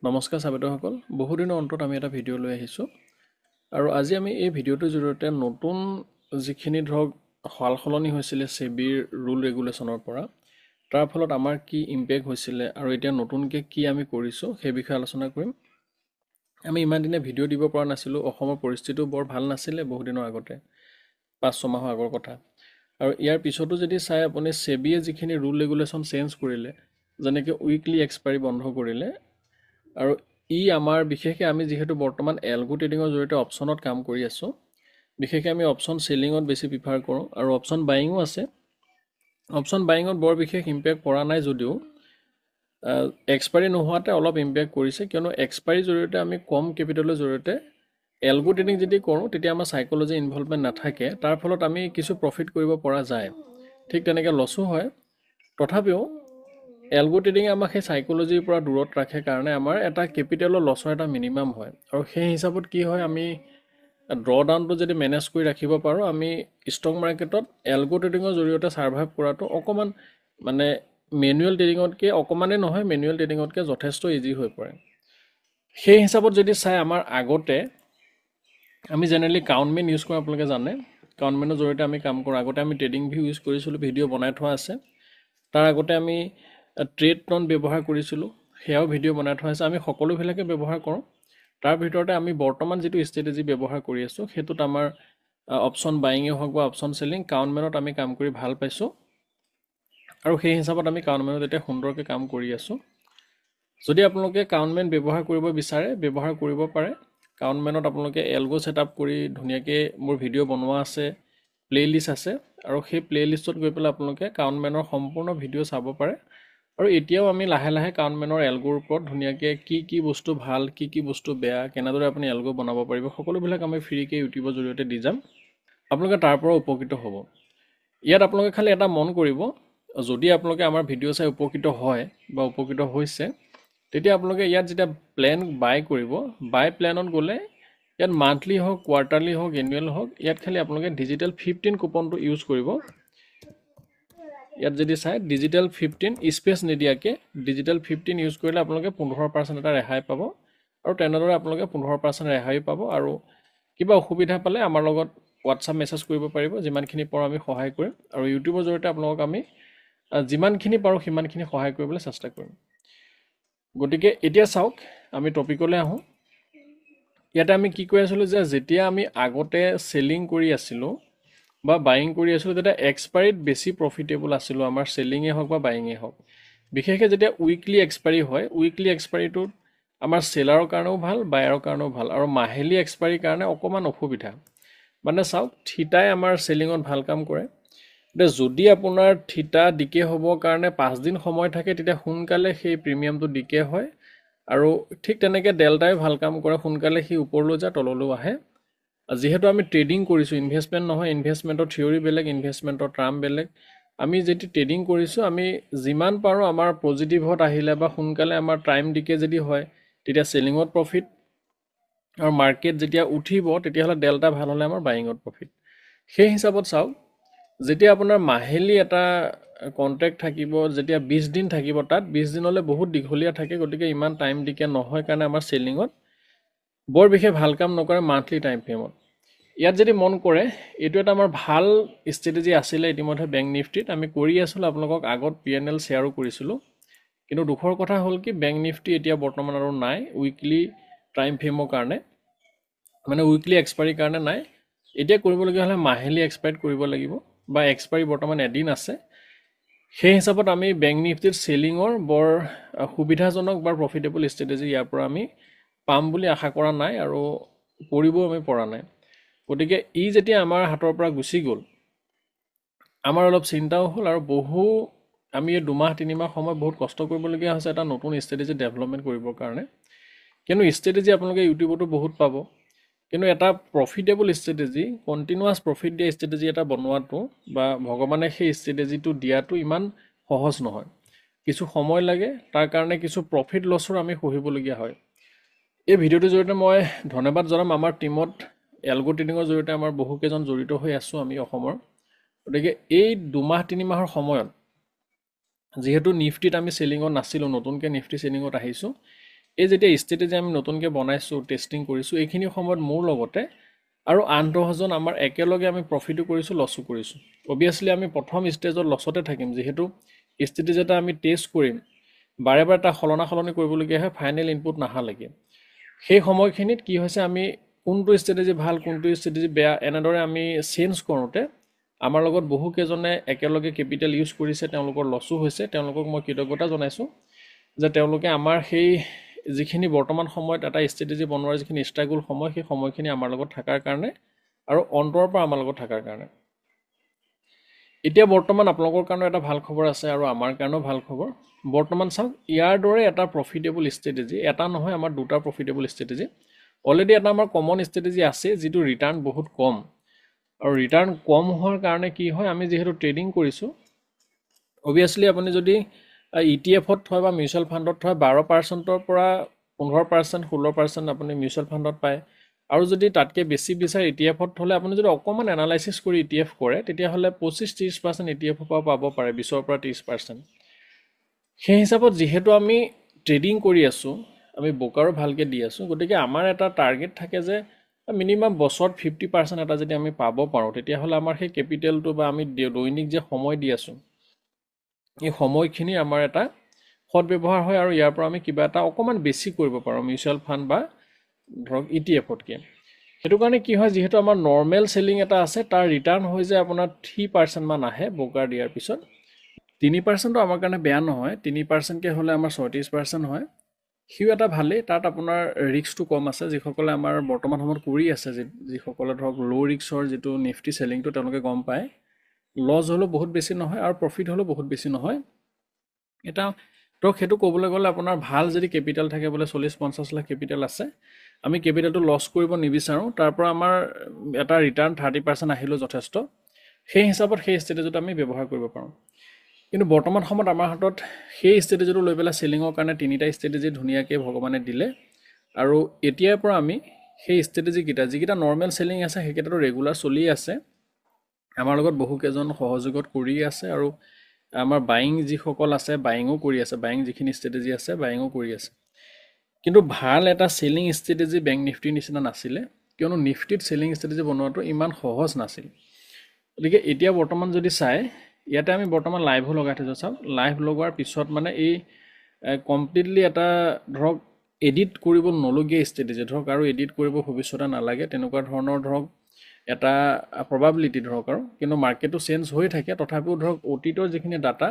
নমস্কাৰ চাবেদসকল বহুদিনৰ অন্তত আমি এটা ভিডিঅ' লৈ আহিছোঁ আৰু আজি আমি এই ভিডিঅ'টোৰ জৰিয়তে নতুন যিখিনি ধৰক সালসলনি হৈছিলে সেবিৰ ৰুল ৰেগুলেশ্যনৰ পৰা তাৰ ফলত আমাৰ কি ইম্পেক্ট হৈছিলে আৰু এতিয়া নতুনকৈ কি আমি কৰিছোঁ সেই বিষয়ে আলোচনা কৰিম। আমি ইমান দিনে ভিডিঅ' দিব পৰা নাছিলোঁ, অসমৰ পৰিস্থিতিও বৰ ভাল নাছিলে বহুদিনৰ আগতে, 5-6 মাহৰ আগৰ কথা। আৰু ইয়াৰ পিছতো যদি চাই আপুনি সেবিয়ে যিখিনি ৰুল ৰেগুলেশ্যন চেঞ্জ কৰিলে, যেনেকৈ উইকলি এক্সপায়াৰি বন্ধ কৰিলে আৰু আমাৰ বিশেষকৈ আমি যিহেতু বৰ্তমান এলগো ট্ৰেডিঙৰ জৰিয়তে অপশ্যনত কাম কৰি আছোঁ, বিশেষকৈ আমি অপশ্যন চেলিঙত বেছি প্ৰিফাৰ কৰোঁ আৰু অপশ্যন বাইঙো আছে। অপশ্যন বাইঙত বৰ বিশেষ ইম্পেক্ট পৰা নাই যদিও এক্সপায়াৰি নোহোৱাতে অলপ ইম্পেক্ট কৰিছে, কিয়নো এক্সপায়াৰিৰ জৰিয়তে আমি কম কেপিটেলৰ জৰিয়তে এলগো ট্ৰেডিং যদি কৰোঁ তেতিয়া আমাৰ সাইকোলজি ইনভলভমেণ্ট নাথাকে, তাৰ ফলত আমি কিছু প্ৰফিট কৰিব পৰা যায়। ঠিক তেনেকৈ লছো হয়, তথাপিও এলগো ট্ৰেডিঙে আমাক সেই সাইকোলজিৰ পৰা দূৰত ৰাখে কাৰণে আমাৰ এটা কেপিটেলৰ লছৰ এটা মিনিমাম হয়। আৰু সেই হিচাপত কি হয়, আমি ড্ৰডাউনটো যদি মেনেজ কৰি ৰাখিব পাৰোঁ, আমি ষ্টক মাৰ্কেটত এলগো ট্ৰেডিঙৰ জৰিয়তে ছাৰ্ভাইভ কৰাটো অকণমান মানে মেনুৱেল ট্ৰেডিঙতকৈ অকণমানেই নহয়, মেনুৱেল ট্ৰেডিঙতকৈ যথেষ্ট ইজি হৈ পৰে। সেই হিচাপত যদি চাই আমাৰ আগতে আমি জেনেৰেলি কাউণ্টমেন ইউজ কৰোঁ, আপোনালোকে জানে কাউণ্টমেনৰ জৰিয়তে আমি কাম কৰোঁ। আগতে আমি ট্ৰেডিং ভিউ ইউজ কৰিছিলোঁ, ভিডিঅ' বনাই থোৱা আছে। তাৰ আগতে আমি ট্ৰেড টন ব্যৱহাৰ কৰিছিলোঁ, সেয়াও ভিডিঅ' বনাই থোৱা আছে। আমি সকলোবিলাকে ব্যৱহাৰ কৰোঁ। তাৰ ভিতৰতে আমি বৰ্তমান যিটো ষ্ট্ৰেটেজি ব্যৱহাৰ কৰি আছোঁ সেইটোত আমাৰ অপশ্যন বাইঙে হওক বা অপশ্যন চেলিং, কাউণ্টমেনত আমি কাম কৰি ভাল পাইছোঁ আৰু সেই হিচাপত আমি কাউণ্টমেনত এতিয়া সুন্দৰকৈ কাম কৰি আছোঁ। যদি আপোনালোকে কাউণ্টমেন ব্যৱহাৰ কৰিব বিচাৰে ব্যৱহাৰ কৰিব পাৰে। কাউণ্টমেনত আপোনালোকে এলগো ছেটআপ কৰি ধুনীয়াকৈ মোৰ ভিডিঅ' বনোৱা আছে, প্লে'লিষ্ট আছে, আৰু সেই প্লে'লিষ্টত গৈ পেলাই আপোনালোকে কাউণ্টমেনৰ সম্পূৰ্ণ ভিডিঅ' চাব পাৰে। আৰু এতিয়াও আমি লাহে লাহে কাউণ্টমেনৰ এলগোৰ ওপৰত ধুনীয়াকৈ কি বস্তু ভাল, কি বস্তু বেয়া, কেনেদৰে আপুনি এলগো বনাব পাৰিব, সকলোবিলাক আমি ফ্ৰীকৈ ইউটিউবৰ জৰিয়তে দি যাম। আপোনালোকে তাৰ পৰা উপকৃত হ'ব। ইয়াত আপোনালোকে খালি এটা মন কৰিব, যদি আপোনালোকে আমাৰ ভিডিঅ' চাই উপকৃত হয় বা উপকৃত হৈছে, তেতিয়া আপোনালোকে ইয়াত যেতিয়া প্লেন বাই কৰিব, বাই প্লেনত গ'লে ইয়াত মান্থলি হওক, কোৱাৰ্টাৰলি হওক, এনুৱেল হওক, ইয়াত খালি আপোনালোকে ডিজিটেল 15 কুপনটো ইউজ কৰিব। ইয়াত যদি চাই ডিজিটেল 15 স্পেচ নিদিয়াকৈ ডিজিটেল 15 ইউজ কৰিলে আপোনালোকে 15% এটা ৰেহাই পাব। আৰু তেনেদৰে আপোনালোকে 15% ৰেহাই পাব। আৰু কিবা অসুবিধা পালে আমাৰ লগত হোৱাটছআপ মেছেজ কৰিব পাৰিব, যিমানখিনি পাৰোঁ আমি সহায় কৰিম। আৰু ইউটিউবৰ জৰিয়তে আপোনালোকক আমি যিমানখিনি পাৰোঁ সিমানখিনি সহায় কৰিবলৈ চেষ্টা কৰিম। গতিকে এতিয়া চাওক, আমি টপিকলৈ আহোঁ। ইয়াতে আমি কি কৈ আছিলোঁ যে যেতিয়া আমি আগতে চেলিং কৰি আছিলোঁ বা বাইং কৰি আছিলোঁ, তেতিয়া এক্সপায়াৰিত বেছি প্ৰফিটেবল আছিলোঁ, আমাৰ চেলিঙে হওক বা বাইঙে হওক। বিশেষকৈ যেতিয়া উইকলি এক্সপায়াৰি হয়, উইকলি এক্সপায়াৰিটোত আমাৰ চেলাৰৰ কাৰণেও ভাল, বায়াৰৰ কাৰণেও ভাল। আৰু মাহিলী এক্সপায়াৰিৰ কাৰণে অকণমান অসুবিধা। মানে চাওক, থিতাই আমাৰ চেলিঙত ভাল কাম কৰে। এতিয়া যদি আপোনাৰ থিতা ডিকে হ'বৰ কাৰণে 5 দিন সময় থাকে, তেতিয়া সোনকালে সেই প্ৰিমিয়ামটো ডিকে হয়। আৰু ঠিক তেনেকৈ ডেল্টাই ভাল কাম কৰে, সোনকালে সি ওপৰলৈ যায়, তললৈও আহে। যিহেতু আমি ট্ৰেডিং কৰিছোঁ, ইনভেষ্টমেণ্ট নহয়, ইনভেষ্টমেণ্টৰ থিয়ৰী বেলেগ, ইনভেষ্টমেণ্টৰ টাৰ্ম বেলেগ। আমি যেতিয়া ট্ৰেডিং কৰিছোঁ, আমি যিমান পাৰোঁ আমাৰ পজিটিভত আহিলে বা সোনকালে আমাৰ টাইম ডিকে যদি হয়, তেতিয়া চেলিঙত প্ৰফিট। আৰু মাৰ্কেট যেতিয়া উঠিব তেতিয়াহ'লে ডেল্টা ভাল হ'লে আমাৰ বাইঙত প্ৰফিট। সেই হিচাপত চাওক, যেতিয়া আপোনাৰ মাহিলী এটা কণ্ট্ৰেক্ট থাকিব, যেতিয়া 20 দিন থাকিব, তাত 20 দিনলৈ বহুত দীঘলীয়া থাকে, গতিকে ইমান টাইম ডিকে নহয় কাৰণে আমাৰ চেলিঙত বৰ বিশেষ ভাল কাম নকৰে মান্থলি টাইম ফ্ৰেমত। ইয়াত যদি মন কৰে, এইটো এটা আমাৰ ভাল ষ্ট্ৰেটেজি আছিলে ইতিমধ্যে বেংক নিফটিত আমি কৰি আছিলোঁ, আপোনালোকক আগত PNL শ্বেয়াৰো কৰিছিলোঁ। কিন্তু দুখৰ কথা হ'ল কি, বেংক নিফটি এতিয়া বৰ্তমান আৰু নাই, উইকলি টাইম ফ্ৰেমৰ কাৰণে, মানে উইকলি এক্সপায়াৰিৰ কাৰণে নাই। এতিয়া কৰিবলগীয়া হ'লে মাহিলী এক্সপায়াৰ্ড কৰিব লাগিব, বা এক্সপায়াৰি বৰ্তমান এদিন আছে। সেই হিচাপত আমি বেংক নিফটিত চেলিঙৰ বৰ সুবিধাজনক বা প্ৰফিটেবল ষ্ট্ৰেটেজি ইয়াৰ পৰা আমি পাম বুলি আশা কৰা নাই, আৰু কৰিবও আমি পৰা নাই। গতিকে যেতিয়া আমাৰ হাতৰ পৰা গুচি গ'ল, আমাৰ অলপ চিন্তাও হ'ল, আৰু আমি এই 2-3 মাহ সময় বহুত কষ্ট কৰিবলগীয়া হৈছে এটা নতুন ষ্ট্ৰেটেজি ডেভেলপমেণ্ট কৰিবৰ কাৰণে। কিন্তু ষ্ট্ৰেটেজি আপোনালোকে ইউটিউবতো বহুত পাব, কিন্তু এটা প্ৰফিটেবল ষ্ট্ৰেটেজি, কণ্টিনিউৱাছ প্ৰফিট দিয়া ষ্ট্ৰেটেজি এটা বনোৱাটো বা ভগৱানে সেই ষ্ট্ৰেটেজিটো দিয়াটো ইমান সহজ নহয়, কিছু সময় লাগে। তাৰ কাৰণে কিছু প্ৰফিট লছৰ আমি সহিবলগীয়া হয়। এই ভিডিঅ'টোৰ জৰিয়তে মই ধন্যবাদ জনাম আমাৰ টীমত, এলগো ট্ৰেডিঙৰ জৰিয়তে আমাৰ বহুকেইজন জড়িত হৈ আছোঁ আমি অসমৰ। গতিকে এই 2-3 মাহৰ সময়ত যিহেতু নিফটিত আমি চেলিঙত নাছিলোঁ, নতুনকৈ নিফটি চেলিঙত আহিছোঁ, এই যেতিয়া ষ্ট্ৰেটেজি আমি নতুনকৈ বনাইছোঁ টেষ্টিং কৰিছোঁ এইখিনি সময়ত মোৰ লগতে আৰু আন 10জন আমাৰ একেলগে আমি প্ৰফিটো কৰিছোঁ লছো কৰিছোঁ অবিয়াছলি আমি প্ৰথম ষ্টেজত লছতে থাকিম যিহেতু ষ্ট্ৰেটেজি এটা আমি টেষ্ট কৰিম বাৰে বাৰে তাৰ সলনি কৰিবলগীয়া হয় ফাইনেল ইনপুট নাহালৈকে সেই সময়খিনিত কি হৈছে আমি কোনটো ষ্ট্ৰেটেজি ভাল কোনটো ষ্ট্ৰেটেজি বেয়া এনেদৰে আমি চেঞ্জ কৰোঁতে আমাৰ লগত বহুকেইজনে একেলগে কেপিটেল ইউজ কৰিছে তেওঁলোকৰ লছো হৈছে তেওঁলোকক মই কৃতজ্ঞতা জনাইছোঁ যে তেওঁলোকে আমাৰ সেই যিখিনি বৰ্তমান সময়ত এটা ষ্ট্ৰেটেজি বনোৱাৰ যিখিনি ষ্ট্ৰাগল সময় সেই সময়খিনি আমাৰ লগত থকাৰ কাৰণে আৰু অন্তৰৰ পৰা আমাৰ লগত থকাৰ কাৰণে এতিয়া বৰ্তমান আপোনালোকৰ কাৰণে এটা ভাল খবৰ আছে আৰু আমাৰ কাৰণেও ভাল খবৰ বৰ্তমান চাওক ইয়াৰ দৰে এটা প্ৰফিটেবল ষ্ট্ৰেটেজি এটা নহয় আমাৰ দুটা প্ৰফিটেবল ষ্ট্ৰেটেজি অলৰেডি এটা আমাৰ কমন ষ্ট্ৰেটেজি আছে যিটো ৰিটাৰ্ণ বহুত কম আৰু ৰিটাৰ্ণ কম হোৱাৰ কাৰণে কি হয় আমি যিহেতু ট্ৰেডিং কৰিছোঁ অবিয়াছলি আপুনি যদি ইটিএফত থয় বা মিউচুৱেল ফাণ্ডত থয় 12%ৰ পৰা 15% 16% আপুনি মিউচুৱেল ফাণ্ডত পায় আৰু যদি তাতকৈ বেছি বিচাৰে ইটিএফত থ'লে আপুনি যদি অকণমান এনালাইচিছ কৰি ইটিএফ কৰে তেতিয়াহ'লে 25-30% ইটিএফৰ পৰা পাব পাৰে 20ৰ পৰা 30%। সেই হিচাপত যিহেতু আমি ট্ৰেডিং কৰি আছোঁ আমি ব্ৰকাৰো ভালকৈ দি আছোঁ গতিকে আমাৰ এটা টাৰ্গেট থাকে যে মিনিমাম বছৰত 50% এটা যদি আমি পাব পাৰোঁ তেতিয়াহ'লে আমাৰ সেই কেপিটেলটো বা আমি দৈনিক যে সময় দি আছোঁ এই সময়খিনি আমাৰ এটা সদব্যৱহাৰ হয় আৰু ইয়াৰ পৰা আমি কিবা এটা অকণমান বেছি কৰিব পাৰোঁ মিউচুৱেল ফাণ্ড বা ধৰক ইটিএফতকৈ সেইটো কাৰণে কি হয় যিহেতু আমাৰ নৰ্মেল চেলিং এটা আছে তাৰ ৰিটাৰ্ণ হৈ যায় আপোনাৰ 3% মান আহে ব্ৰকাৰ দিয়াৰ পিছত 3%টো আমাৰ কাৰণে বেয়া নহয় 3%কৈ হ'লে আমাৰ 36% হয় সিও এটা ভালেই তাত আপোনাৰ ৰিস্কটো কম আছে যিসকলে আমাৰ বৰ্তমান সময়ত কৰি আছে যিসকলে ধৰক ল' ৰিস্কৰ যিটো নিফটি চেলিংটো তেওঁলোকে গম পায় লছ হ'লেও বহুত বেছি নহয় আৰু প্ৰফিট হ'লেও বহুত বেছি নহয় এটা ধৰক সেইটো ক'বলৈ গ'লে আপোনাৰ ভাল যদি কেপিটেল থাকে বোলে 40-50 লাখ কেপিটেল আছে আমি কেপিটেলটো লছ কৰিব নিবিচাৰোঁ তাৰ পৰা আমাৰ এটা ৰিটাৰ্ণ 30% আহিলেও যথেষ্ট সেই হিচাপত সেই ষ্ট্ৰেটেজিটো আমি ব্যৱহাৰ কৰিব পাৰোঁ কিন্তু বৰ্তমান সময়ত আমাৰ হাতত সেই ষ্ট্ৰেটেজিটো লৈ পেলাই চেলিঙৰ কাৰণে তিনিটা ষ্ট্ৰেটেজি ধুনীয়াকৈ ভগৱানে দিলে আৰু এতিয়াৰ পৰা আমি সেই ষ্ট্ৰেটেজিকেইটা যিকেইটা নৰ্মেল চেলিং আছে সেইকেইটাতো ৰেগুলাৰ চলি আছে আমাৰ লগত বহুকেইজন সহযোগত কৰি আছে আৰু আমাৰ বাইং যিসকল আছে বাইঙো কৰি আছে বাইং যিখিনি ষ্ট্ৰেটেজি আছে বাইঙো কৰি আছে কিন্তু ভাল এটা চেলিং ষ্ট্ৰেটেজি বেংক নিফটিৰ নিচিনা নাছিলে কিয়নো নিফটিত চেলিং ষ্ট্ৰেটেজি বনোৱাটো ইমান সহজ নাছিল গতিকে এতিয়া বৰ্তমান যদি চাই ইয়াতে আমি বৰ্তমান লাইভো লগাই থৈছোঁ চাওক লাইভ লগোৱাৰ পিছত মানে এই কমপ্লিটলি এটা ধৰক এডিট কৰিব নলগীয়া ষ্ট্ৰেটেজি ধৰক আৰু এডিট কৰিব ভৱিষ্যতে নালাগে তেনেকুৱা ধৰণৰ ধৰক এটা প্ৰবাবিলিটি ধৰক আৰু কিন্তু মাৰ্কেটটো চেঞ্জ হৈ থাকে তথাপিও ধৰক অতীতৰ যিখিনি ডাটা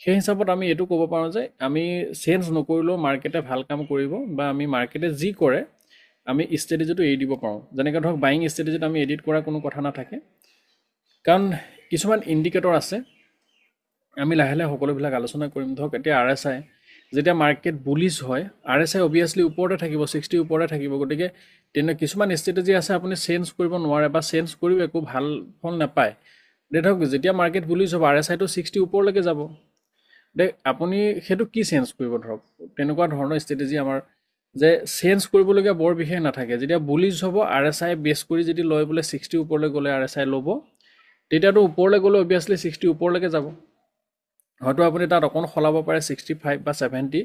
সেই হিচাপত আমি এইটো ক'ব পাৰোঁ যে আমি চেঞ্জ নকৰিলেও মাৰ্কেটে ভাল কাম কৰিব বা আমি মাৰ্কেটে যি কৰে আমি ষ্ট্ৰেটেজিটো এৰি দিব পাৰোঁ যেনেকৈ ধৰক বাইং ষ্ট্ৰেটেজিত আমি এডিট কৰা কোনো কথা নাথাকে কাৰণ কিছুমান ইণ্ডিকেটৰ আছে আমি লাহে লাহে সকলোবিলাক আলোচনা কৰিম ধৰক এতিয়া RSI যেতিয়া মাৰ্কেট বুলিছ হয় RSI অবিয়াছলি ওপৰতে থাকিব 60 ওপৰতে থাকিব গতিকে তেনে কিছুমান ষ্ট্ৰেটেজি আছে আপুনি চেঞ্জ কৰিব নোৱাৰে বা চেঞ্জ কৰিও একো ভাল ফল নাপায় ধৰক যেতিয়া মাৰ্কেট বুলিছ হ'ব RSIটো 60 ওপৰলৈকে যাব আপুনি সেইটো কি চেঞ্জ কৰিব ধৰক তেনেকুৱা ধৰণৰ ষ্ট্ৰেটেজি আমাৰ যে চেঞ্জ কৰিবলগীয়া বৰ বিশেষ নাথাকে যেতিয়া বুলিছ হ'ব RSI বেছ কৰি যদি লয় বোলে 60 ওপৰলৈ গ'লে RSI ল'ব তেতিয়াতো ওপৰলৈ গ'লে অবিয়াছলি 60 ওপৰলৈকে যাব হয়তো আপুনি তাত অকণ সলাব পাৰে 65 বা 70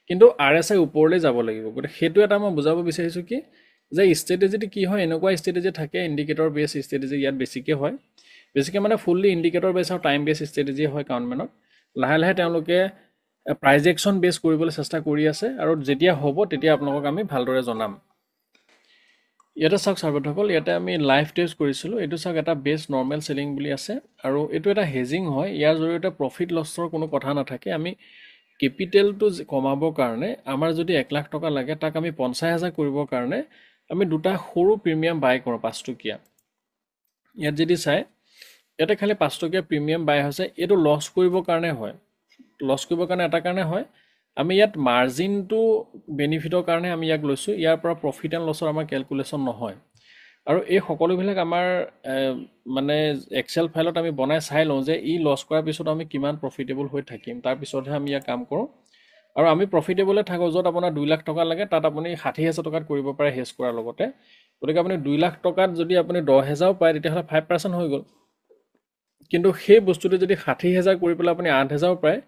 কিন্তু RSI ওপৰলৈ যাব লাগিব গতিকে সেইটো এটা মই বুজাব বিচাৰিছোঁ কি যে ষ্ট্ৰেটেজিটো কি হয় এনেকুৱা ষ্ট্ৰেটেজি থাকে ইণ্ডিকেটৰ বেছ ষ্ট্ৰেটেজি ইয়াত বেছিকৈ হয় বেছিকৈ মানে ফুললি ইণ্ডিকেটৰ বেছ আৰু টাইম বেছ ষ্ট্ৰেটেজি হয় কাউণ্টমেণ্টত লাহে লাহে তেওঁলোকে প্ৰাইজেকশ্যন বেছ কৰিবলৈ চেষ্টা কৰি আছে আৰু যেতিয়া হ'ব তেতিয়া আপোনালোকক আমি ভালদৰে জনাম ইয়াতে চাওক ছাৰসকল ইয়াতে আমি লাইভ টেষ্ট কৰিছিলোঁ এইটো চাওক এটা বেছ নৰ্মেল চেলিং বুলি আছে আৰু এইটো এটা হেজিং হয় ইয়াৰ জৰিয়তে প্ৰফিট লছৰ কোনো কথা নাথাকে আমি কেপিটেলটো কমাবৰ কাৰণে আমাৰ যদি 1 লাখ টকা লাগে তাক আমি 50,000 কৰিবৰ কাৰণে আমি দুটা সৰু প্ৰিমিয়াম বাই কৰোঁ 5 টকীয়া ইয়াত যদি চাই ইয়াতে খালি 5 টকীয়া প্ৰিমিয়াম বাই হৈছে এইটো লছ কৰিবৰ কাৰণে হয় লছ কৰিবৰ কাৰণে এটা কাৰণে হয় আমি ইয়াত মাৰ্জিনটো বেনিফিটৰ কাৰণে আমি ইয়াক লৈছোঁ ইয়াৰ পৰা প্ৰফিট এণ্ড লছৰ আমাৰ কেলকুলেশ্যন নহয় আৰু এই সকলোবিলাক আমাৰ মানে এক্সেল ফাইলত আমি বনাই চাই লওঁ যে ই লছ কৰাৰ পিছত আমি কিমান প্ৰফিটেবল হৈ থাকিম তাৰপিছতহে আমি ইয়াক কাম কৰোঁ আৰু আমি প্ৰফিটেবলে থাকোঁ য'ত আপোনাৰ 2 লাখ টকা লাগে তাত আপুনি 60,000 টকাত কৰিব পাৰে হেজ কৰাৰ লগতে গতিকে আপুনি 2 লাখ টকাত যদি আপুনি 10,000 পায় তেতিয়াহ'লে 5% হৈ গ'ল কিন্তু সেই বস্তুটো যদি 60,000 কৰি পেলাই আপুনি 8,000 পায়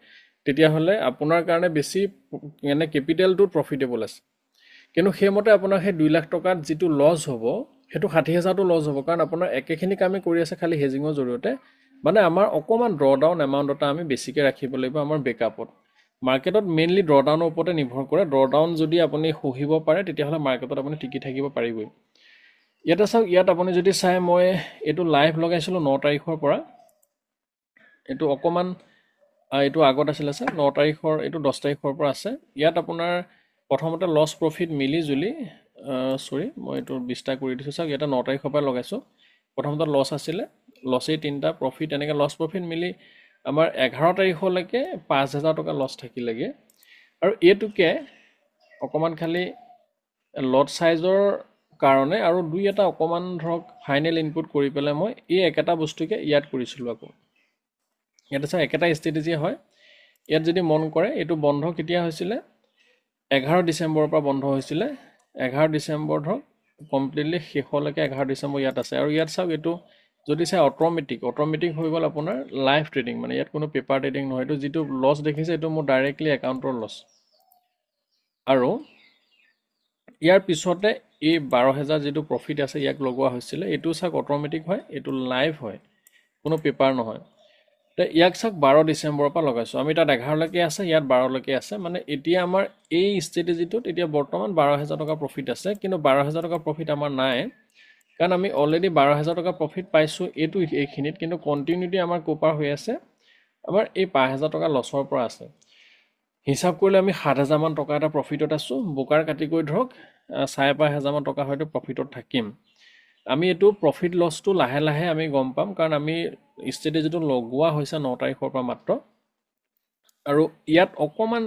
তেতিয়াহ'লে আপোনাৰ কাৰণে বেছি মানে কেপিটেলটো প্ৰফিটেবল আছে কিন্তু সেইমতে আপোনাৰ সেই 2 লাখ টকাত যিটো লছ হ'ব সেইটো 60,000টো লছ হ'ব কাৰণ আপোনাৰ একেখিনি কামেই কৰি আছে খালি হেজিঙৰ জৰিয়তে মানে আমাৰ অকমান ড্ৰডাউন এমাউণ্ট এটা আমি বেছিকৈ ৰাখিব লাগিব আমাৰ বেকআপত মাৰ্কেটত মেইনলি ড্ৰডাউনৰ ওপৰতে নিৰ্ভৰ কৰে ড্ৰডাউন যদি আপুনি সহিব পাৰে তেতিয়াহ'লে মাৰ্কেটত আপুনি টিকি থাকিব পাৰিবই ইয়াতে চাওক ইয়াত আপুনি যদি চাই মই এইটো লাইভ লগাইছিলোঁ 9 তাৰিখৰ পৰা এইটো অকমান এইটো আগত আছিলে স্যাৰ 9 তাৰিখৰ এইটো 10 তাৰিখৰ পৰা আছে ইয়াত আপোনাৰ প্ৰথমতে লছ প্ৰফিট মিলি জুলি সৰি মই এইটো বিস্তাৰ কৰি দিছোঁ চাওক ইয়াতে 9 তাৰিখৰ পৰা লগাইছোঁ প্ৰথমতে লছ আছিলে লছেই 3টা প্ৰফিট এনেকৈ লছ প্ৰফিট মিলি আমাৰ 11 তাৰিখলৈকে 5,000 টকা লছ থাকিলেগে আৰু এইটোকে অকমান খালি লট সাইজৰ কাৰণে আৰু দুই এটা অকমান ধৰক ফাইনেল ইনপুট কৰি পেলাই মই এই একেটা বস্তুকে ইয়াত কৰিছিলোঁ আকৌ ইয়াত আছে একেটা ষ্ট্ৰেটেজি হয় ইয়াত যদি মন কৰে এইটো বন্ধ কেতিয়া হৈছিলে 11 ডিসেম্বৰৰ পৰা বন্ধ হৈছিলে 11 ডিসেম্বৰ ধৰক কমপ্লিটলি শেষলৈকে 11 ডিসেম্বৰ ইয়াত আছে আৰু ইয়াত চাওক এইটো যদি চাই অটোমেটিক হৈ গ'ল আপোনাৰ লাইভ ট্ৰেডিং মানে ইয়াত কোনো পেপাৰ ট্ৰেডিং নহয় এইটো যিটো লছ দেখিছে এইটো মোৰ ডাইৰেক্টলি একাউণ্টৰ লছ আৰু ইয়াৰ পিছতে এই 12,000 যিটো প্ৰফিট আছে ইয়াক লগোৱা হৈছিলে এইটো চাওক অটোমেটিক হয় এইটো লাইভ হয় কোনো পেপাৰ নহয় তে ইয়াক চাওক 12 ডিসেম্বৰৰ পৰা লগাইছো আমি তাত 11 লৈকে আছে ইয়াত 12 লৈকে আছে মানে এতিয়া আমাৰ এই ষ্ট্ৰেটেজিটোত এতিয়া বৰ্তমান 12,000 টকা প্ৰফিট আছে কিন্তু 12,000 টকা প্ৰফিট আমাৰ নাই কাৰণ আমি অলৰেডি 12,000 টকা প্ৰফিট পাইছো এইটো এইখিনিত কিন্তু কন্টিনিউটি আমাৰ কোপাৰ হৈ আছে আমাৰ এই 5,000 টকা লছৰ পৰা আছে হিসাব কৰিলে আমি 7,000 মান টকা এটা প্ৰফিটত আছো বুকাৰ কাটি গৈ ধৰক 5,500 মান টকা হয়তো প্ৰফিটত থাকিম আমি এটো প্ৰফিট লছটো লাহে লাহে আমি গম পাম কাৰণ আমি ষ্ট্ৰেটেজিটো লগোৱা হৈছে 9 তাৰিখৰ পৰা মাত্ৰ আৰু ইয়াত অকমান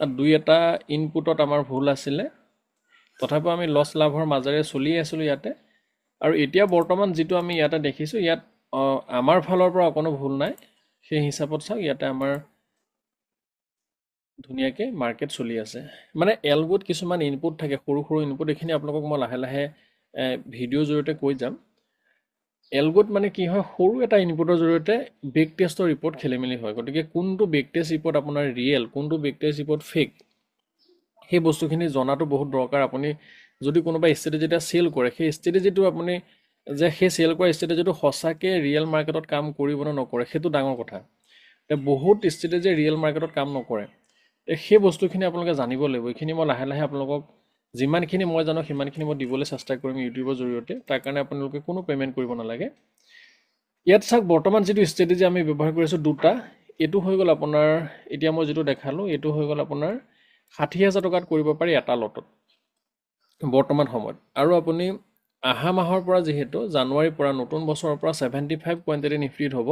দুই এটা ইনপুটত আমাৰ ভুল আছিল তথাপিও আমি লছ লাভৰ মাজেৰে চলি আছিল ইয়াতে আৰু এতিয়া বৰ্তমান যেটো আমি ইয়াতে দেখিছো ইয়াত আমাৰ ফালৰ পৰা কোনো ভুল নাই সেই হিচাপত চাওক ইয়াতে আমাৰ ধুনিয়াকে মাৰ্কেট চলি আছে মানে এলগোত কিছুমান ইনপুট থাকে সৰু সৰু ইনপুট এখিনি আপোনালোকক মই লাহে লাহে ভিডিও জৰিয়তে কৈ যাম এলগোত মানে কি হয় সৰু এটা ইনপুটৰ জৰিয়তে বেক টেষ্টৰ ৰিপৰ্ট খেলিমেলি হয় গতিকে কোনটো বেক টেষ্ট ৰিপৰ্ট আপোনাৰ ৰিয়েল কোনটো বেক টেষ্ট ৰিপৰ্ট ফেক সেই বস্তুখিনি জনাটো বহুত দৰকাৰ আপুনি যদি কোনোবা ষ্ট্ৰেটেজিটা সেল কৰে সেই ষ্ট্ৰেটেজিটো আপুনি যে সেই সেল কৰা ষ্ট্ৰেটেজিটো সঁচাকে ৰিয়েল মাৰ্কেটত কাম কৰিব না নকৰে সেইটো ডাঙৰ কথা তে বহুত ষ্ট্ৰেটেজি ৰিয়েল মাৰ্কেটত কাম নকৰে সেই বস্তুখিনি আপোনালোকে জানিব লাগিব এইখিনি মই লাহে লাহে আপোনালোকক যিমানখিনি মই জানো সিমানখিনি মই দিবলৈ চেষ্টা কৰিম ইউটিউবৰ জৰিয়তে তাৰ কাৰণে আপোনালোকে কোনো পেমেন্ট কৰিব নালাগে ইয়াত চাওক বৰ্তমান যেটো ষ্ট্ৰেটেজি আমি ব্যৱহাৰ কৰিছো দুটা এটো হৈ গল আপোনাৰ এতিয়া মই যেটো দেখালো এটো হৈ গল আপোনাৰ 60,000 টকাত কৰিব পাৰি এটা লটত বৰ্তমান সময়ত আৰু আপুনি আহা মাহৰ পৰা যেহেতু জানুৱাৰীৰ পৰা নতুন বছৰৰ পৰা 75 কোয়ান্টিটি নিফ্টিত হ'ব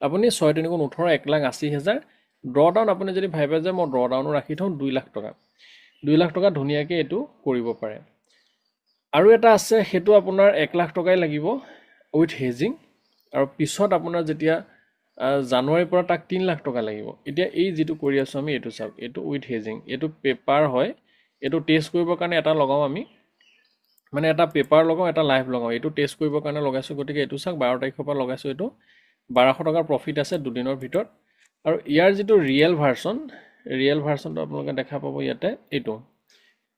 আপুনি 6 3 18 1,80,000 ড্ৰডাউন আপুনি যদি ভাবে যে মই ড্ৰডাউন ৰাখি থওঁ 2 লাখ টকা 2 লাখ টকা ধুনিয়াকে এটো কৰিব পাৰে আৰু এটা আছে হেতু আপোনাৰ 1 লাখ টকাই লাগিব উইথ হেজিং আৰু পিছত আপোনাৰ যেতিয়া জানুৱাৰীৰ পৰা তাক 3 লাখ টকা লাগিব এতিয়া এই যেটো কৰি আছো আমি এটো চাওক এটো উইথ হেজিং এটো পেপাৰ হয় এটো টেষ্ট কৰিবৰ কাৰণে এটা লগাও আমি মানে এটা পেপাৰ লগাও এটা লাইভ লগাও এটো টেষ্ট কৰিবৰ কাৰণে লগাইছো গতিকে এটো চাওক 12 তাৰিখৰ পৰা লগাইছো এটো 1200 টকাৰ প্ৰফিট আছে দুদিনৰ ভিতৰত আৰু ইয়াৰ যেটো ৰিয়েল ভাৰ্চনটো আপোনালোকে দেখা পাব ইয়াতে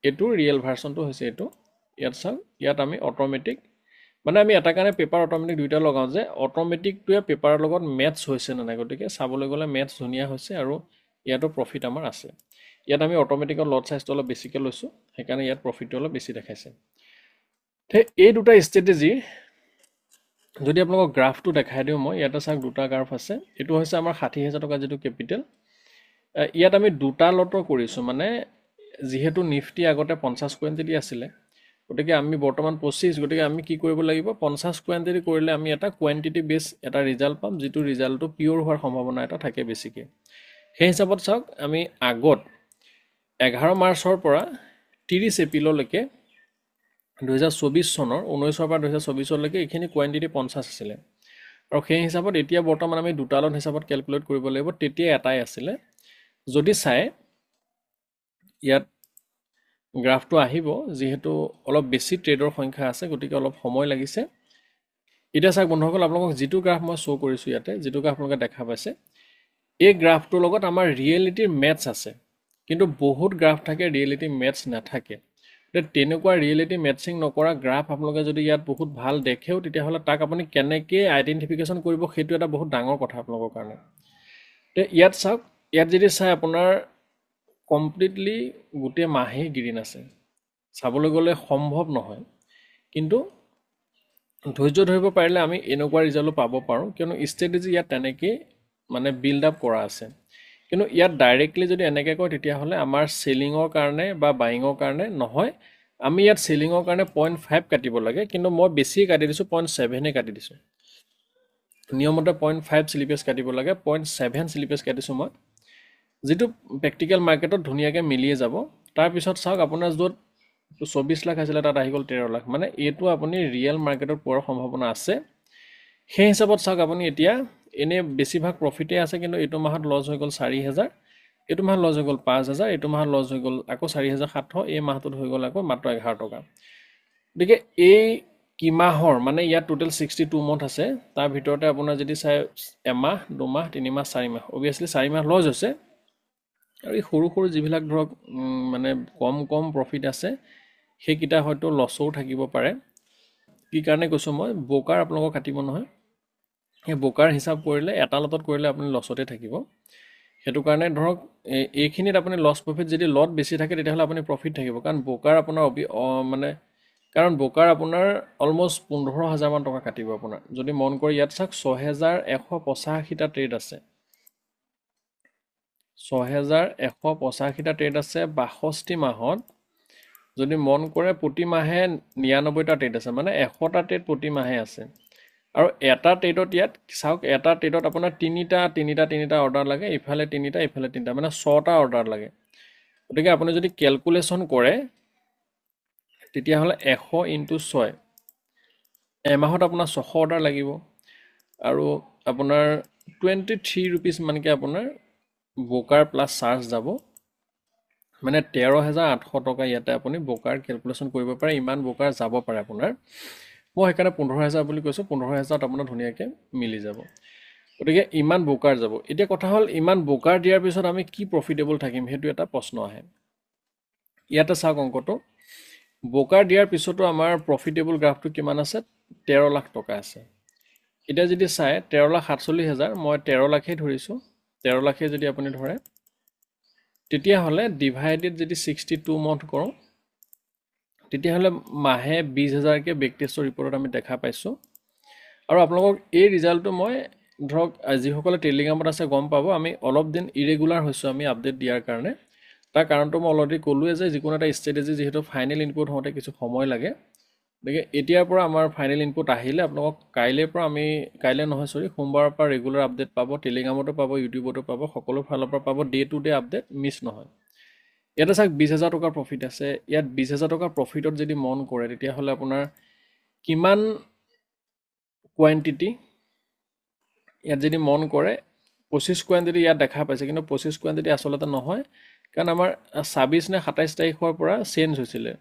এটো ৰিয়েল ভাৰ্চনটো হৈছে এটো ইয়াত চাওক ইয়াত আমি অটোমেটিক মানে আমি এটা কাৰণে পেপাৰ অটোমেটিক দুইটা লগাও যে অটোমেটিকটোৱে পেপাৰৰ লগত মেটচ হৈছে না নাই গতিকে চাবলৈ গলে মেটচ ধুনিয়া হৈছে আৰু ইয়াতো প্ৰফিট আমাৰ আছে ইয়াত আমি অটোমেটিকৰ লট সাইজটো অলপ বেছিকৈ লৈছো সেইকাৰণে ইয়াত প্ৰফিটটো অলপ বেছি দেখাইছে তে এই দুটা ষ্ট্ৰেটেজি যদি আপোনালোকক গ্ৰাফটো দেখাই দিও মই ইয়াতে চাওক দুটা গ্ৰাফ আছে এটো হৈছে আমাৰ 60,000 টকা যেটো ক্যাপিটেল ইয়াত আমি দুটা লটৰ কৰিছো মানে যেহেতু নিফটি আগতে 50 কোয়ান্টিটি আছিল গতিকে আমি বৰ্তমান 25 গতিকে আমি কি কৰিব লাগিব 50 কোয়ান্টিটি কৰিলে আমি এটা কোয়ান্টিটি বেস এটা ৰিজাল্ট পাম যেটো ৰিজাল্টটো পিওৰ হোৱাৰ সম্ভাৱনা এটা থাকে বেছিকে সেই হিচাপত চাওক আমি আগত 11 মাৰ্চৰ পৰা 30 এপ্ৰিললৈকে 2024 চনৰ 19 পৰা 2024 লৈকে এখিনি কোয়ান্টিটি 50 আছিল আৰু সেই হিচাপত এতিয়া বৰ্তমান আমি দুটা লট হিচাপত ক্যালকুলেট কৰিব লাগিব তেতিয়া এটাই আছিল যদি চাই ইয়াত গ্ৰাফটো আহিব যেহেতু অলপ বেছি ট্ৰেডৰ সংখ্যা আছে গতিকে অলপ সময় লাগিছে এটা চাওক বন্ধুসকল আপোনালোকক যেটো গ্ৰাফ মই শো কৰিছো ইয়াতে যেটো গ্ৰাফ আপোনালোকে দেখা পাইছে এই গ্ৰাফটোৰ লগত আমাৰ ৰিয়েলিটিৰ মেটচ আছে কিন্তু বহুত গ্ৰাফ থাকে ৰিয়েলিটি মেটচ নাথাকে তেনেকুৱা ৰিয়েলিটি মেটচিং নকৰা গ্ৰাফ আপোনালোকে যদি ইয়াত বহুত ভাল দেখেও তেতিয়াহ'লে তাক আপুনি কেনেকৈ আইডেণ্টিফিকেশ্যন কৰিব সেইটো এটা বহুত ডাঙৰ কথা আপোনালোকৰ কাৰণে। ইয়াত চাওক, ইয়াত যদি চাই আপোনাৰ কমপ্লিটলি গোটেই মাহেই গ্ৰীণ আছে। চাবলৈ গ'লে সম্ভৱ নহয়, কিন্তু ধৈৰ্য ধৰিব পাৰিলে আমি এনেকুৱা ৰিজাল্টো পাব পাৰোঁ, কিয়নো ষ্ট্ৰেটেজি ইয়াত তেনেকেই মানে বিল্ড আপ কৰা আছে। কিন্তু ইয়াত ডাইৰেক্টলি যদি এনেকৈ কয় তেতিয়াহ'লে আমাৰ চেলিঙৰ কাৰণে বা বাইঙৰ কাৰণে নহয়। আমি ইয়াত চেলিঙৰ কাৰণে 0.5 কাটিব লাগে, কিন্তু মই বেছি কাটি দিছোঁ, 0.7 কাটি দিছোঁ। নিয়মতে 0.5 শ্লিপেজ কাটিব লাগে, 0.7 শ্লিপেজ কাটিছোঁ মই, যিটো প্ৰেক্টিকেল মাৰ্কেটত ধুনীয়াকৈ মিলিয়ে যাব। তাৰপিছত চাওক আপোনাৰ য'ত 24 লাখ আছিলে তাত আহি গ'ল 13 লাখ, মানে এইটো আপুনি ৰিয়েল মাৰ্কেটত পোৱাৰ সম্ভাৱনা আছে। সেই হিচাপত চাওক আপুনি এতিয়া এনেই বেছিভাগ প্ৰফিটে আছে, কিন্তু এইটো মাহত লছ হৈ গ'ল 4,000, এইটো মাহত লছ হৈ গ'ল 5,000, এইটো মাহত লছ হৈ গ'ল আকৌ 4,700, এই মাহটোত হৈ গ'ল আকৌ মাত্ৰ 11 টকা। গতিকে এই কিমাহৰ মানে ইয়াত টোটেল 62 মান্থ আছে, তাৰ ভিতৰতে আপোনাৰ যদি চাই এমাহ, 2 মাহ, 3 মাহ, 4 মাহ, অভিয়াছলি 4 মাহ লছ হৈছে। আৰু এই সৰু সৰু যিবিলাক ধৰক মানে কম প্ৰফিট আছে সেইকেইটা হয়তো লছো থাকিব পাৰে। কি কাৰণে কৈছোঁ মই, ব্ৰকাৰ আপোনালোকক কাটিব নহয়, সেই ব্ৰকাৰ হিচাপ কৰিলে এটা লটত কৰিলে আপুনি লছতে থাকিব। সেইটো কাৰণে ধৰক এইখিনিত আপুনি লছ প্ৰফিট যদি লট বেছি থাকে তেতিয়াহ'লে আপুনি প্ৰফিট থাকিব, কাৰণ ব্ৰকাৰ আপোনাৰ মানে কাৰণ ব্ৰকাৰ আপোনাৰ অলমষ্ট 15,000 মান টকা কাটিব আপোনাৰ। যদি মন কৰি ইয়াত চাওক 6,185টা ট্ৰেড আছে, 6,185টা ট্ৰেড আছে 62 মাহত। যদি মন কৰে প্ৰতি মাহে 99টা ট্ৰেড আছে, মানে 100টা ট্ৰেড প্ৰতি মাহে আছে। আৰু এটা ট্ৰেডত ইয়াত চাওক, এটা ট্ৰেডত আপোনাৰ তিনিটা অৰ্ডাৰ লাগে, ইফালে তিনিটা ইফালে তিনিটা, মানে 6টা অৰ্ডাৰ লাগে। গতিকে আপুনি যদি কেলকুলেশ্যন কৰে তেতিয়াহ'লে 100 × 6, এমাহত আপোনাৰ 600 অৰ্ডাৰ লাগিব। আৰু আপোনাৰ 23 ৰুপিজ মানকৈ আপোনাৰ ব্ৰকাৰ প্লাছ চাৰ্জ যাব, মানে 13,800 টকা ইয়াতে আপুনি ব্ৰকাৰ কেলকুলেশ্যন কৰিব পাৰে। ইমান ব্ৰকাৰ যাব পাৰে আপোনাৰ, মই সেইকাৰণে 15,000 বুলি কৈছোঁ। 15,000ত আপোনাৰ ধুনীয়াকৈ মিলি যাব। গতিকে ইমান ব্ৰকাৰ যাব। এতিয়া কথা হ'ল, ইমান ব্ৰকাৰ দিয়াৰ পিছত আমি কি প্ৰফিটেবল থাকিম, সেইটো এটা প্ৰশ্ন আহে। ইয়াতে চাওক অংকটো, ব্ৰকাৰ দিয়াৰ পিছতো আমাৰ প্ৰফিটেবল গ্ৰাফটো কিমান আছে, 13 লাখ টকা আছে। এতিয়া যদি চাই 13,47,000, মই 13 লাখেই ধৰিছোঁ, 13 লাখেই যদি আপুনি ধৰে তেতিয়াহ'লে ডিভাইডেড যদি 62 মান্থ কৰোঁ তেতিয়াহ'লে মাহে 20,000কৈ বেক টেষ্টৰ ৰিপৰ্টত আমি দেখা পাইছোঁ। আৰু আপোনালোকক এই ৰিজাল্টটো মই ধৰক যিসকলে টেলিগ্ৰামত আছে গম পাব, আমি অলপ দিন ইৰেগুলাৰ হৈছোঁ আমি আপডেট দিয়াৰ কাৰণে। তাৰ কাৰণটো মই অলৰেডি ক'লোৱে যে যিকোনো এটা ষ্ট্ৰেটেজি যিহেতু ফাইনেল ইনপুট হওঁতে কিছু সময় লাগে। গতিকে এতিয়াৰ পৰা আমাৰ ফাইনেল ইনপুট আহিলে আপোনালোকক সোমবাৰৰ পৰা ৰেগুলাৰ আপডেট পাব, টেলিগ্ৰামতো পাব, ইউটিউবতো পাব, সকলো ফালৰ পৰা পাব, day to day update miss নহয়। ইয়াতে চাওক 20,000 টকাৰ প্ৰফিট আছে। ইয়াত 20,000 টকাৰ প্ৰফিটত যদি মন কৰে তেতিয়াহ'লে আপোনাৰ কিমান কোৱান্টিটি, ইয়াত যদি মন কৰে 25 কোৱান্টিটি ইয়াত দেখা পাইছে, কিন্তু 25 কোৱান্টিটি আচলতে নহয়, কাৰণ আমাৰ 26 নে 27 তাৰিখৰ পৰা চেঞ্জ হৈছিলে।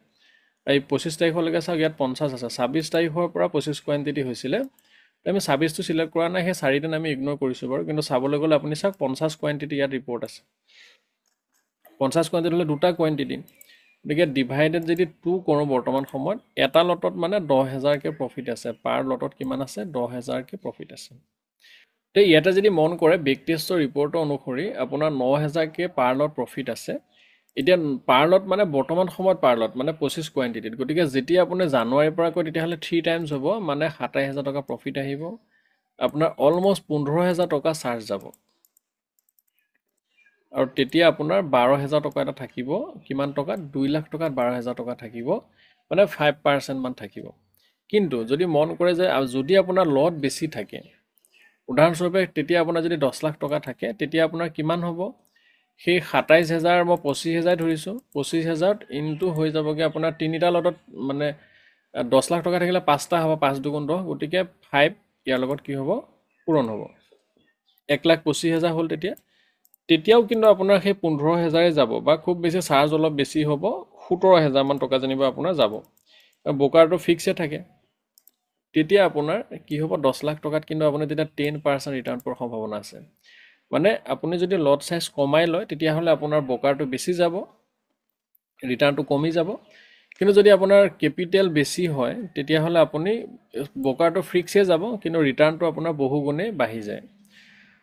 এই 25 তাৰিখলৈকে চাওক ইয়াত 50 আছে, 26 তাৰিখৰ পৰা 25 কোৱান্টিটি হৈছিলে। আমি 26টো চিলেক্ট কৰা নাই, সেই 4দিন আমি ইগন'ৰ কৰিছোঁ বাৰু, কিন্তু চাবলৈ গ'লে আপুনি চাওক 50 কোৱান্টিটি ইয়াত ৰিপৰ্ট আছে। 50 কোৱান্টিটি হ'লে 2টা কোৱান্টিটি, গতিকে ডিভাইডেড যদি 2 কৰোঁ বৰ্তমান সময়ত এটা লটত মানে 10,000কৈ প্ৰফিট আছে। পাৰ লটত কিমান আছে, 10,000কৈ প্ৰফিট আছে। তো ইয়াতে যদি মন কৰে বেক টেষ্টৰ ৰিপৰ্টৰ অনুসৰি আপোনাৰ 9,000কৈ পাৰ লট প্ৰফিট আছে। এতিয়া পাৰ লট মানে বৰ্তমান সময়ত পাৰ লট মানে 25 কোৱান্টিটিত। গতিকে যেতিয়া আপুনি জানুৱাৰীৰ পৰা কয় তেতিয়াহ'লে 3 টাইমছ হ'ব, মানে 27,000 টকা প্ৰফিট আহিব। আপোনাৰ অলমষ্ট 15,000 টকা চাৰ্জ যাব, আৰু তেতিয়া আপোনাৰ 12,000 টকা এটা থাকিব। কিমান টকাত, 2 লাখ টকাত 12,000 টকা থাকিব, মানে 5% মান থাকিব। কিন্তু যদি মন কৰে যে যদি আপোনাৰ লট বেছি থাকে, উদাহৰণস্বৰূপে তেতিয়া আপোনাৰ যদি 10 লাখ টকা থাকে তেতিয়া আপোনাৰ কিমান হ'ব, সেই 27,000 মই 25,000 ধৰিছোঁ, 25,000 ইনটু হৈ যাবগৈ আপোনাৰ 3টা লটত, মানে 10 লাখ টকা থাকিলে 5টা হ'ব, 5 দুগুণ 10, গতিকে 5 ইয়াৰ লগত কি হ'ব, পূৰণ হ'ব, 1,25,000 হ'ল। তেতিয়াও কিন্তু আপোনাৰ সেই 15,000 যাব, বা খুব বেছি চাৰ্জ অলপ বেছি হ'ব, 17,000 মান টকা যেনিবা আপোনাৰ যাব। ব্ৰকাৰটো ফিক্সে থাকে। তেতিয়া আপোনাৰ কি হ'ব, 10 লাখ টকাত কিন্তু আপুনি তেতিয়া 10% ৰিটাৰ্ণ পোৱাৰ সম্ভাৱনা আছে। মানে আপুনি যদি লট চাইজ কমাই লয় তেতিয়াহ'লে আপোনাৰ ব্ৰকাৰটো বেছি যাব, ৰিটাৰ্ণটো কমি যাব। কিন্তু যদি আপোনাৰ কেপিটেল বেছি হয় তেতিয়াহ'লে আপুনি ব্ৰকাৰটো ফিক্সে যাব, কিন্তু ৰিটাৰ্ণটো আপোনাৰ বহুগুণে বাঢ়ি যায়।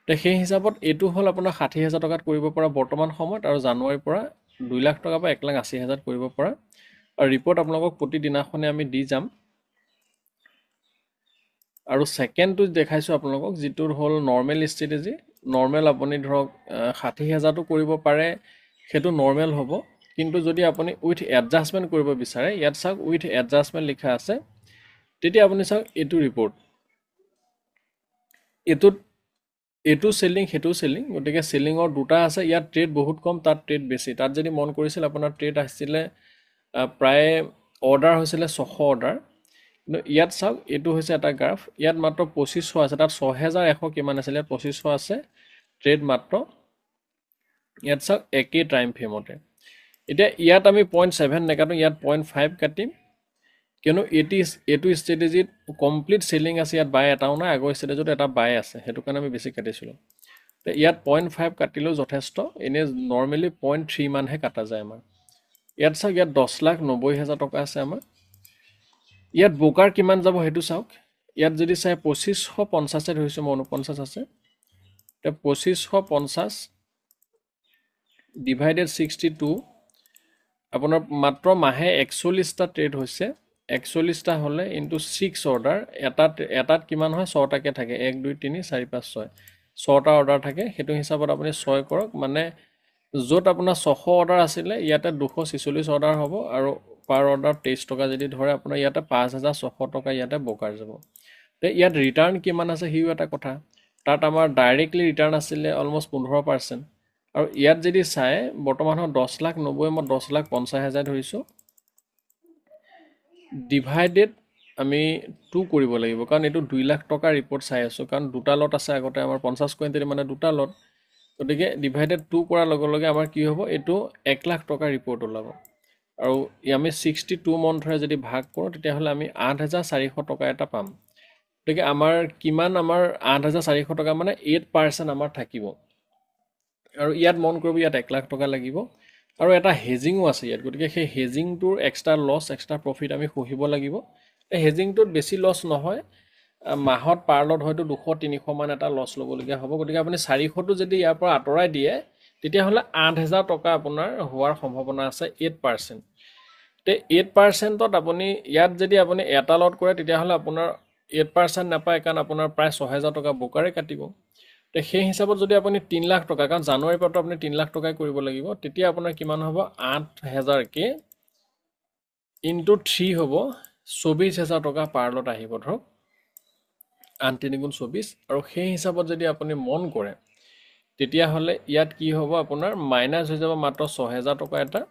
তো সেই হিচাপত এইটো হ'ল আপোনাৰ 60,000 টকাত কৰিব পৰা বৰ্তমান সময়ত, আৰু জানুৱাৰীৰ পৰা 2 লাখ টকা বা 1,80,000 কৰিব পৰা। আৰু ৰিপৰ্ট আপোনালোকক প্ৰতিদিনাখনে আমি দি যাম। আৰু ছেকেণ্ডটো দেখাইছোঁ আপোনালোকক, যিটো হ'ল নৰ্মেল ষ্ট্ৰেটেজি। নৰ্মেল আপুনি ধৰক 60,000টো কৰিব পাৰে, সেইটো নৰ্মেল হ'ব। কিন্তু যদি আপুনি উইথ এডজাষ্টমেণ্ট কৰিব বিচাৰে, ইয়াত চাওক উইথ এডজাষ্টমেণ্ট লিখা আছে, তেতিয়া আপুনি চাওক এইটো ৰিপৰ্ট, এইটো চেলিং সেইটো চেলিং, গতিকে চেলিঙৰ দুটা আছে। ইয়াত ট্ৰেড বহুত কম, তাত ট্ৰেড বেছি। তাত যদি মন কৰিছিল আপোনাৰ ট্ৰেড আছিলে প্ৰায় অৰ্ডাৰ হৈছিলে 600 অৰ্ডাৰ, কিন্তু ইয়াত চাওক এইটো হৈছে এটা গ্ৰাফ, ইয়াত মাত্ৰ 2500 আছে, তাত 6,100 কিমান আছিলে, ইয়াত 2500 আছে ট্ৰেড মাত্ৰ। ইয়াত চাওক একেই টাইম ফ্ৰেমতে। এতিয়া ইয়াত আমি 0.7 নেকাটো, ইয়াত 0.5 কাটিম, কিয়নো এইটো ষ্ট্ৰেটেজিত কমপ্লিট চেলিং আছে, ইয়াত বাই এটাও নাই, আগৰ ষ্ট্ৰেটেজিত এটা বাই আছে, সেইটো কাৰণে আমি বেছি কাটিছিলোঁ। তো ইয়াত 0.5 কাটিলেও যথেষ্ট, এনেই নৰ্মেলি 0.3 মানহে কটা যায় আমাৰ। ইয়াত চাওক, ইয়াত 10,90,000 টকা আছে আমাৰ। ইয়াত ব্ৰকাৰ কিমান যাব সেইটো চাওক, ইয়াত যদি চাই 2550 ধৰিছোঁ মই, 49 আছে, এতিয়া 2550 ডিভাইডেড 62, আপোনাৰ মাত্ৰ মাহে 41টা ট্ৰেড হৈছে। 41টা হ'লে ইনটু 6 অৰ্ডাৰ, এটাত কিমান হয়, 6টাকৈ থাকে, 1 2 3 4 5 6, 6টা অৰ্ডাৰ থাকে। সেইটো হিচাপত আপুনি 6 কৰক, মানে য'ত আপোনাৰ 600 অৰ্ডাৰ আছিলে ইয়াতে 246 অৰ্ডাৰ হ'ব, আৰু পাৰ অৰ্ডাৰ 23 টকা যদি ধৰে, আপোনাৰ ইয়াতে 5,600 টকা ইয়াতে ব্ৰকাৰ যাব। তো ইয়াত ৰিটাৰ্ণ কিমান আছে সিও এটা কথা, তাত আমাৰ ডাইৰেক্টলি ৰিটাৰ্ণ আছিলে অলমষ্ট 15%, আৰু ইয়াত যদি চাই বৰ্তমানত 10,90,000 মই 10,50,000 ধৰিছোঁ, ডিভাইডেড আমি 2 কৰিব লাগিব, কাৰণ এইটো 2 লাখ টকাৰ ৰিপৰ্ট চাই আছোঁ, কাৰণ দুটা লট আছে আগতে আমাৰ 50 কুইণ্টেল, মানে দুটা লট, গতিকে ডিভাইডেড 2 কৰাৰ লগে লগে আমাৰ কি হ'ব, এইটো 1 লাখ টকাৰ ৰিপৰ্ট ওলাব। আৰু আমি 62 মন্থৰে যদি ভাগ কৰোঁ তেতিয়াহ'লে আমি 8,400 টকা এটা পাম। গতিকে আমাৰ কিমান, আমাৰ 8,400 টকা মানে 8% আমাৰ থাকিব। আৰু ইয়াত মন কৰিব, ইয়াত 1 লাখ টকা লাগিব, আৰু এটা হেজিঙো আছে ইয়াত, গতিকে সেই হেজিংটোৰ এক্সট্ৰা লছ এক্সট্ৰা প্ৰফিট আমি সহিব লাগিব। এই হেজিংটোত বেছি লছ নহয়, মাহত পাৰ্লত হয়তো 200-300 মান এটা লছ ল'বলগীয়া হ'ব। গতিকে আপুনি 400টো যদি ইয়াৰ পৰা আঁতৰাই দিয়ে তেতিয়াহ'লে 8,000 টকা আপোনাৰ হোৱাৰ সম্ভাৱনা আছে, 8%। তে 8%ত আপুনি ইয়াত যদি আপুনি এটা লট কৰে তেতিয়াহ'লে আপোনাৰ 8% নাপায়, কাৰণ আপোনাৰ প্ৰায় 6,000 টকা ব্ৰকাৰে কাটিব। তো সেই হিচাপত যদি আপুনি 3 লাখ টকা, কাৰণ জানুৱাৰীৰ পৰাতো আপুনি 3 লাখ টকাই কৰিব লাগিব, তেতিয়া আপোনাৰ কিমান হ'ব, 8,000কে ইনটু 3 হ'ব, 24,000 টকা পাৰ্লত আহিব ধৰক, 8 3 গুণ 24। আৰু সেই হিচাপত যদি আপুনি মন কৰে তেতিয়াহ'লে ইয়াত কি হ'ব, আপোনাৰ মাইনাছ হৈ যাব মাত্ৰ 6,000 টকা এটা,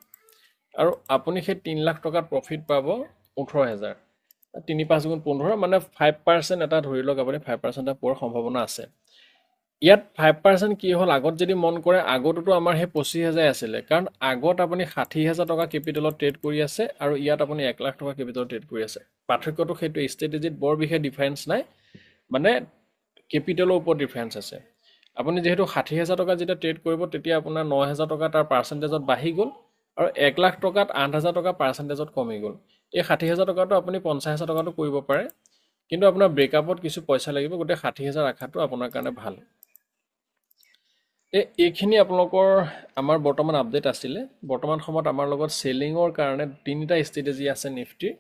আৰু আপুনি সেই 3 লাখ টকাত প্ৰফিট পাব 18,000। 3 5 গুণ 15, মানে 5% এটা ধৰি লওক, আপুনি 5% এটা পোৱাৰ সম্ভাৱনা আছে। ইয়াত 5% কি হ'ল, আগত যদি মন কৰে, আগততো আমাৰ সেই 25,000 আছিলে, কাৰণ আগত আপুনি 60,000 টকা কেপিটেলত ট্ৰেড কৰি আছে, আৰু ইয়াত আপুনি 1 লাখ টকা কেপিটেলত ট্ৰেড কৰি আছে। পাৰ্থক্যটো সেইটো, ষ্ট্ৰেটেজিত বৰ বিশেষ ডিফাৰেঞ্চ নাই, মানে কেপিটেলৰ ওপৰত ডিফাৰেঞ্চ আছে। আপুনি যিহেতু 60,000 টকা যেতিয়া ট্ৰেড কৰিব, তেতিয়া আপোনাৰ 9,000 টকা তাৰ পাৰ্চেণ্টেজত বাঢ়ি গ'ল, আৰু 1 লাখ টকাত 8,000 টকা পাৰ্চেণ্টেজত কমি গ'ল। এই 60,000 টকাটো আপুনি 50,000 টকাটো কৰিব পাৰে, কিন্তু আপোনাৰ ব্ৰেকআপত কিছু পইচা লাগিব, গতিকে 60,000 ৰাখাটো আপোনাৰ কাৰণে ভাল। এইখিনি আপোনালোকৰ আমাৰ বৰ্তমান আপডেট আছিলে। বৰ্তমান সময়ত আমাৰ লগত চেলিঙৰ কাৰণে 3টা ষ্ট্ৰেটেজি আছে নিফটিৰ,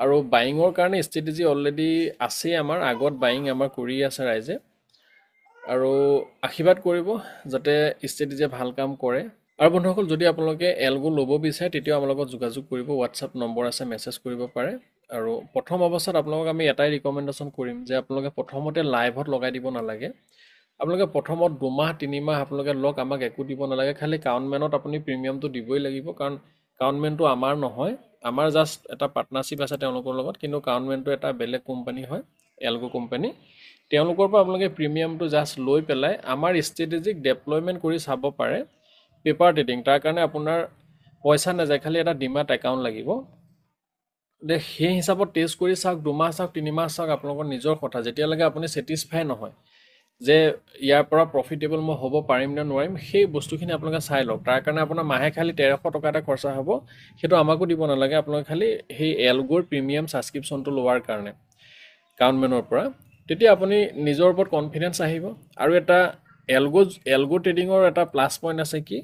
আৰু বাইঙৰ কাৰণে ষ্ট্ৰেটেজি অলৰেডি আছেই আমাৰ, আগত বাইং আমাৰ কৰি আছে ৰাইজে, আৰু আশীৰ্বাদ কৰিব যাতে ষ্ট্ৰেটেজিয়ে ভাল কাম কৰে। আৰু বন্ধুসকল, যদি আপোনালোকে এলগো ল'ব বিচাৰে তেতিয়াও আমাৰ লগত যোগাযোগ কৰিব, হোৱাটছআপ নম্বৰ আছে, মেছেজ কৰিব পাৰে। আৰু প্ৰথম অৱস্থাত আপোনালোকক আমি এটাই ৰিকমেণ্ডেশ্যন কৰিম যে আপোনালোকে প্ৰথমতে লাইভত লগাই দিব নালাগে। আপোনালোকে প্ৰথমত 2 মাহ 3 মাহ আপোনালোকে লওক, আমাক একো দিব নালাগে, খালি কাউণ্টমেণ্টত আপুনি প্ৰিমিয়ামটো দিবই লাগিব, কাৰণ কাউণ্টমেণ্টটো আমাৰ নহয়, আমাৰ জাষ্ট এটা পাৰ্টনাৰশ্বিপ আছে তেওঁলোকৰ লগত, কিন্তু কাউণ্টমেণ্টটো এটা বেলেগ কোম্পানী হয়, এলগো কোম্পানী। তেওঁলোকৰ পৰা আপোনালোকে প্ৰিমিয়ামটো জাষ্ট লৈ পেলাই আমাৰ ষ্ট্ৰেটেজিক ডেপ্লয়মেণ্ট কৰি চাব পাৰে, পেপাৰ ট্ৰেডিং। তাৰ কাৰণে আপোনাৰ পইচা নাযায়, খালি এটা ডিমাট একাউণ্ট লাগিব। সেই হিচাপত টেষ্ট কৰি চাওক, 2 মাহ চাওক, 3 মাহ চাওক, আপোনালোকৰ নিজৰ কথা, যেতিয়ালৈকে আপুনি ছেটিছফাই নহয় যে ইয়াৰ পৰা প্ৰফিটেবল মই হ'ব পাৰিম নে নোৱাৰিম, সেই বস্তুখিনি আপোনালোকে চাই লওক। তাৰ কাৰণে আপোনাৰ মাহে খালি 1300 টকা এটা খৰচা হ'ব, সেইটো আমাকো দিব নালাগে। আপোনালোকে খালি সেই এলগ'ৰ প্ৰিমিয়াম ছাবস্ক্ৰিপশ্যনটো লোৱাৰ কাৰণে কাউণ্টমেনৰ পৰা, তেতিয়া আপুনি নিজৰ ওপৰত কনফিডেঞ্চ আহিব। আৰু এটা এলগ' ট্ৰেডিঙৰ এটা প্লাছ পইণ্ট আছে কি,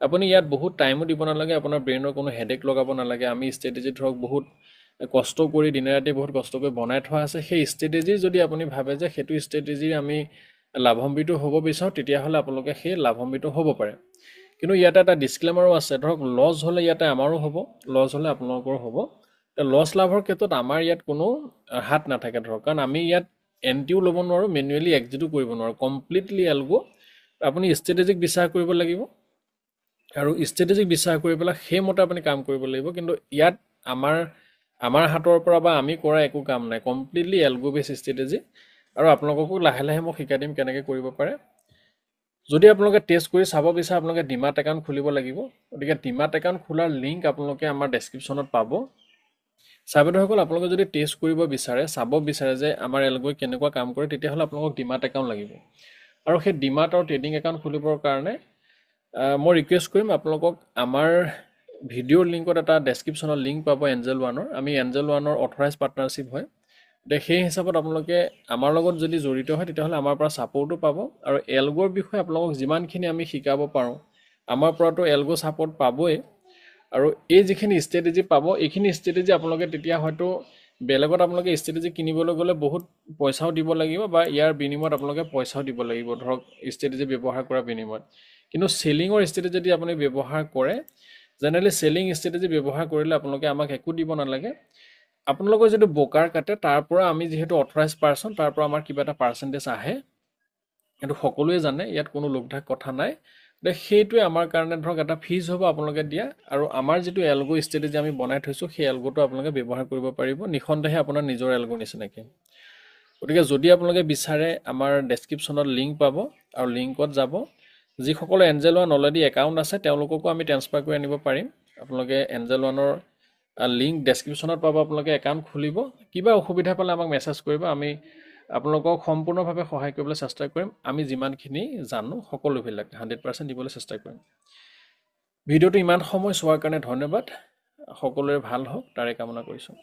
আপুনি ইয়াত বহুত টাইমো দিব নালাগে, আপোনাৰ ব্ৰেইনৰ কোনো হেডেক লগাব নালাগে। আমি ষ্ট্ৰেটেজি ধৰক বহুত কষ্ট কৰি দিনে ৰাতি বহুত কষ্ট কৰি বনাই থোৱা আছে, সেই ষ্ট্ৰেটেজি যদি আপুনি ভাবে যে সেইটো ষ্ট্ৰেটেজি আমি লাভান্বিত হ'ব বিচাৰোঁ, তেতিয়াহ'লে আপোনালোকে সেই লাভান্বিত হ'ব পাৰে। কিন্তু ইয়াতে এটা ডিছক্লেমাৰো আছে, ধৰক লছ হ'লে ইয়াতে আমাৰো হ'ব, লছ হ'লে আপোনালোকৰো হ'ব। লছ লাভৰ ক্ষেত্ৰত আমাৰ ইয়াত কোনো হাত নাথাকে ধৰক, কাৰণ আমি ইয়াত এণ্টিও ল'ব নোৱাৰোঁ, মেনুৱেলি এক্সিটো কৰিব নোৱাৰোঁ। কমপ্লিটলি এলগ' আপুনি ষ্ট্ৰেটেজিক বিশ্বাস কৰিব লাগিব, আৰু ষ্ট্ৰেটেজিক বিশ্বাস কৰি পেলাই সেইমতে আপুনি কাম কৰিব লাগিব। কিন্তু ইয়াত আমাৰ হাতৰ পৰা বা আমি কৰা একো কাম নাই, কমপ্লিটলি এলগ' বেছ ষ্ট্ৰেটেজি। আৰু আপোনালোককো লাহে লাহে মই শিকাই দিম কেনেকৈ কৰিব পাৰে। যদি আপোনালোকে টেষ্ট কৰি চাব বিচাৰে, আপোনালোকে ডিমাট একাউণ্ট খুলিব লাগিব। গতিকে ডিমাট একাউণ্ট খোলাৰ লিংক আপোনালোকে আমাৰ ডেছক্ৰিপশ্যনত পাব। চাই বাইদেউসকল, আপোনালোকে যদি টেষ্ট কৰিব বিচাৰে, চাব বিচাৰে যে আমাৰ এলগ'ই কেনেকুৱা কাম কৰে, তেতিয়াহ'লে আপোনালোকক ডিমাট একাউণ্ট লাগিব। আৰু সেই ডিমাট আৰু ট্ৰেডিং একাউণ্ট খুলিবৰ কাৰণে মই ৰিকুৱেষ্ট কৰিম আপোনালোকক, আমাৰ ভিডিঅ'ৰ লিংকত এটা ডেছক্ৰিপশ্যনৰ লিংক পাব এঞ্জেল ওৱানৰ। আমি এঞ্জেল ওৱানৰ অথৰাইজ পাৰ্টনাৰশ্বিপ হয়। সেই হিচাপত আপোনালোকে আমাৰ লগত যদি জড়িত হয়, তেতিয়াহ'লে আমাৰ পৰা ছাপৰ্টো পাব। আৰু এলগ'ৰ বিষয়ে আপোনালোকক যিমানখিনি আমি শিকাব পাৰোঁ, আমাৰ পৰাতো এলগ' ছাপৰ্ট পাবই। আৰু এই যিখিনি ষ্ট্ৰেটেজি পাব, এইখিনি ষ্ট্ৰেটেজি আপোনালোকে তেতিয়া হয়তো বেলেগত আপোনালোকে ষ্ট্ৰেটেজি কিনিবলৈ গ'লে বহুত পইচাও দিব লাগিব, বা ইয়াৰ বিনিময়ত আপোনালোকে পইচাও দিব লাগিব, ধৰক ষ্ট্ৰেটেজি ব্যৱহাৰ কৰাৰ বিনিময়ত। কিন্তু চেলিঙৰ ষ্ট্ৰেটেজি যদি আপুনি ব্যৱহাৰ কৰে, জেনেৰেলি চেলিং ষ্ট্ৰেটেজি ব্যৱহাৰ কৰিলে আপোনালোকে আমাক একো দিব নালাগে। আপোনালোকৰ যিটো ব্ৰকাৰ কাটে, তাৰ পৰা আমি যিহেতু অথৰাইজ পাৰ্চন, তাৰ পৰা আমাৰ কিবা এটা পাৰ্চেণ্টেজ আহে, সেইটো সকলোৱে জানে, ইয়াত কোনো লোকধাক কথা নাই। সেইটোৱে আমাৰ কাৰণে ধৰক এটা ফিজ হ'ব আপোনালোকে দিয়া। আৰু আমাৰ যিটো এলগ' ষ্ট্ৰেটেজি আমি বনাই থৈছোঁ, সেই এলগ'টো আপোনালোকে ব্যৱহাৰ কৰিব পাৰিব নিঃসন্দেহে, আপোনাৰ নিজৰ এলগ' নিচিনাকৈ। গতিকে যদি আপোনালোকে বিচাৰে, আমাৰ ডেছক্ৰিপশ্যনত লিংক পাব, আৰু লিংকত যাব। যিসকলে এঞ্জেল ওৱান অলৰেডি একাউণ্ট আছে, তেওঁলোককো আমি ট্ৰেন্সফাৰ কৰি আনিব পাৰিম। আপোনালোকে এঞ্জেল ওৱানৰ লিংক ডেছক্ৰিপশ্যনত পাব, আপোনালোকে একাউণ্ট খুলিব। কিবা অসুবিধা পালে আমাক মেছেজ কৰিব, আমি আপোনালোকক সম্পূৰ্ণভাৱে সহায় কৰিবলৈ চেষ্টা কৰিম। আমি যিমানখিনি জানো সকলোবিলাক 100% দিবলৈ চেষ্টা কৰিম। ভিডিঅ'টো ইমান সময় চোৱাৰ কাৰণে ধন্যবাদ। সকলোৰে ভাল হওক তাৰে কামনা কৰিছোঁ।